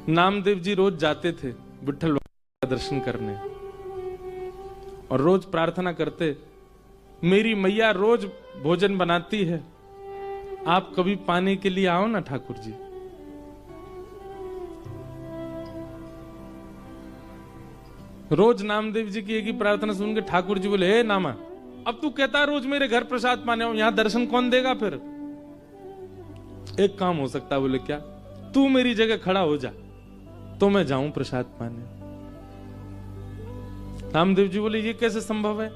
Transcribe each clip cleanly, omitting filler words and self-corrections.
नामदेव जी रोज जाते थे विट्ठल का दर्शन करने और रोज प्रार्थना करते, मेरी मैया रोज भोजन बनाती है, आप कभी पाने के लिए आओ ना ठाकुर जी। रोज नामदेव जी की एक ही प्रार्थना सुन के ठाकुर जी बोले, हे नामा, अब तू कहता है रोज मेरे घर प्रसाद पाने आओ, यहां दर्शन कौन देगा फिर? एक काम हो सकता है। बोले क्या? तू मेरी जगह खड़ा हो जा तो मैं जाऊं प्रसाद पाने। नामदेव जी बोले, ये कैसे संभव है?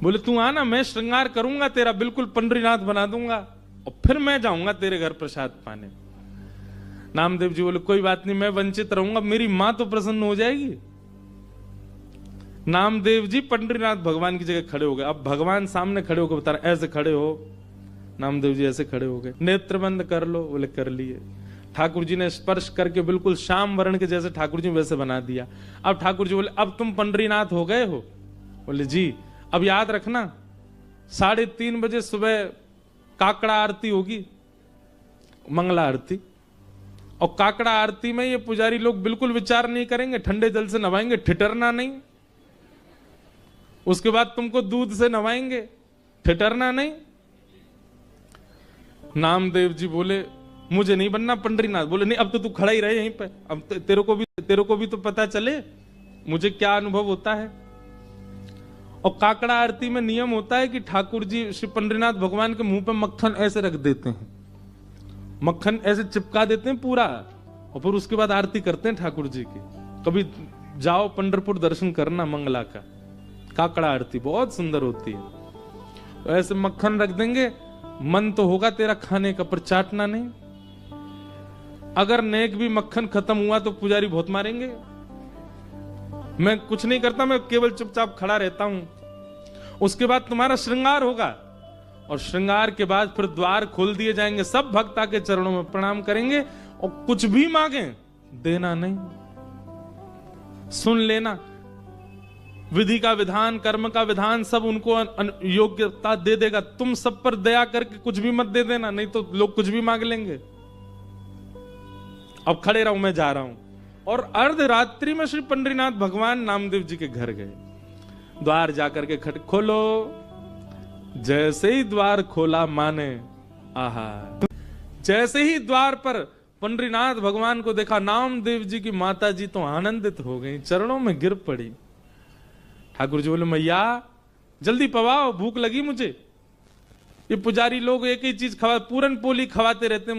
बोले तू आना, मैं श्रृंगार करूंगा तेरा, बिल्कुल पंडरीनाथ बना दूंगा और फिर मैं जाऊंगा तेरे घर प्रसाद पाने। नामदेव जी बोले, कोई बात नहीं, मैं वंचित रहूंगा, मेरी मां तो प्रसन्न हो जाएगी। नामदेव जी पंडरीनाथ भगवान की जगह खड़े हो गए। अब भगवान सामने खड़े होकर बता रहे, ऐसे खड़े हो। नामदेव जी ऐसे खड़े हो गए। नेत्र बंद कर लो। बोले कर लिए। ठाकुर जी ने स्पर्श करके बिल्कुल श्याम वर्ण के जैसे ठाकुर जी वैसे बना दिया। अब ठाकुर जी बोले, अब तुम पंडरीनाथ हो गए हो? बोले जी। अब याद रखना 3:30 बजे सुबह काकड़ा आरती होगी, मंगला आरती। और काकड़ा आरती में ये पुजारी लोग बिल्कुल विचार नहीं करेंगे, ठंडे जल से नवाएंगे, ठिठरना नहीं। उसके बाद तुमको दूध से नवाएंगे, ठिठरना नहीं। नामदेव जी बोले, मुझे नहीं बनना पंडरीनाथ। बोले नहीं, अब तो तू खड़ा ही रहे यहीं पे, अब तेरे को भी तो पता चले मुझे क्या अनुभव होता है। और काकड़ा आरती में नियम होता है कि ठाकुर जी श्री पंडरीनाथ भगवान के मुंह पे मक्खन ऐसे रख देते हैं, मक्खन ऐसे चिपका देते हैं पूरा, और फिर उसके बाद आरती करते हैं ठाकुर जी की। कभी जाओ पंढरपुर दर्शन करना मंगला का, काकड़ा आरती बहुत सुंदर होती है। तो ऐसे मक्खन रख देंगे, मन तो होगा तेरा खाने का पर चाटना नहीं। अगर नेक भी मक्खन खत्म हुआ तो पुजारी बहुत मारेंगे। मैं कुछ नहीं करता, मैं केवल चुपचाप खड़ा रहता हूं। उसके बाद तुम्हारा श्रृंगार होगा और श्रृंगार के बाद फिर द्वार खोल दिए जाएंगे, सब भक्त आके चरणों में प्रणाम करेंगे और कुछ भी मांगे देना नहीं, सुन लेना। विधि का विधान, कर्म का विधान सब उनको योग्यता दे देगा। तुम सब पर दया करके कुछ भी मत दे देना, नहीं तो लोग कुछ भी मांग लेंगे। अब खड़े रहूं, मैं जा रहा हूं। और अर्धरात्रि में श्री पंडरीनाथ भगवान नामदेव जी के घर गए। द्वार जाकर के खट खोलो। जैसे ही द्वार खोला माने, आहा, जैसे ही द्वार पर पंडरीनाथ भगवान को देखा, नामदेव जी की माता जी तो आनंदित हो गई, चरणों में गिर पड़ी। ठाकुर जी बोले, मैया जल्दी पवाओ, भूख लगी मुझे। ये पुजारी लोग एक ही चीज खवा, पूरन पोली खवाते रहते हैं।